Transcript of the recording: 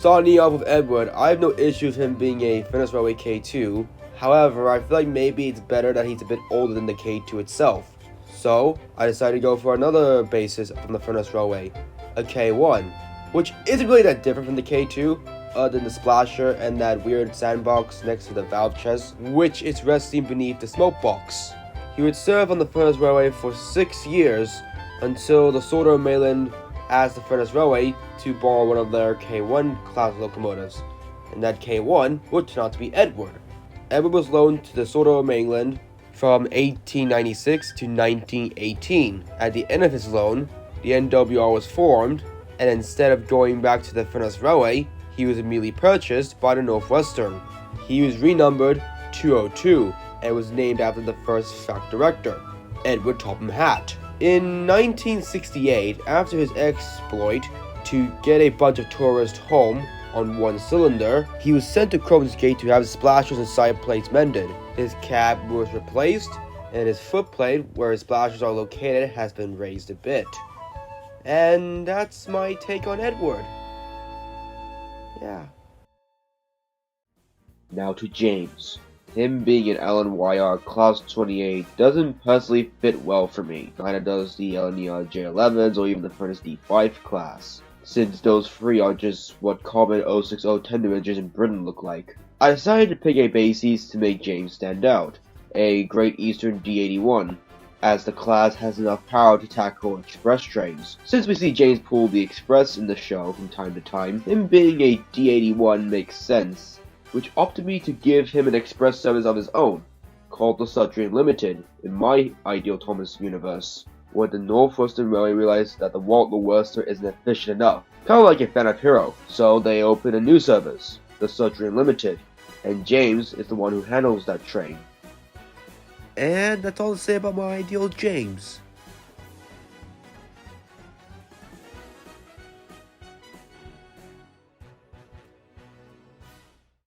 Starting off with Edward, I have no issue with him being a Furnace Railway K2. However, I feel like maybe it's better that he's a bit older than the K2 itself. So, I decided to go for another basis from the Furnace Railway, a K1, which isn't really that different from the K2, other than the splasher and that weird sandbox next to the valve chest, which is resting beneath the smoke box. He would serve on the Furnace Railway for 6 years until the Sword of Mainland asked the Furnace Railway to borrow one of their K1 class locomotives, and that K1 would turn out to be Edward. Edward was loaned to the Sword of Mainland from 1896 to 1918. At the end of his loan, the NWR was formed, and instead of going back to the Furnace Railway, he was immediately purchased by the Northwestern. He was renumbered 202 and was named after the first fact director, Edward Topham Hatt. In 1968, after his exploit to get a bunch of tourists home on one cylinder, he was sent to Croton's Gate to have his splashers and side plates mended. His cab was replaced, and his footplate, where his splashers are located, has been raised a bit. And that's my take on Edward. Yeah. Now to James. Him being an LNYR Class 28 doesn't personally fit well for me. Neither does the LNER J11s or even the Furnace D5 class, since those three are just what common 060 tender engines in Britain look like. I decided to pick a basis to make James stand out, a Great Eastern D81, as the class has enough power to tackle express trains. Since we see James pull the express in the show from time to time, him being a D81 makes sense, which opted me to give him an express service of his own, called the Sudbury Limited, in my ideal Thomas universe, where the Northwestern Railway realized that the Walter Worcester isn't efficient enough, kinda like a fan of Hero, so they opened a new service, the Sudbury Limited, and James is the one who handles that train. And that's all to say about my ideal James.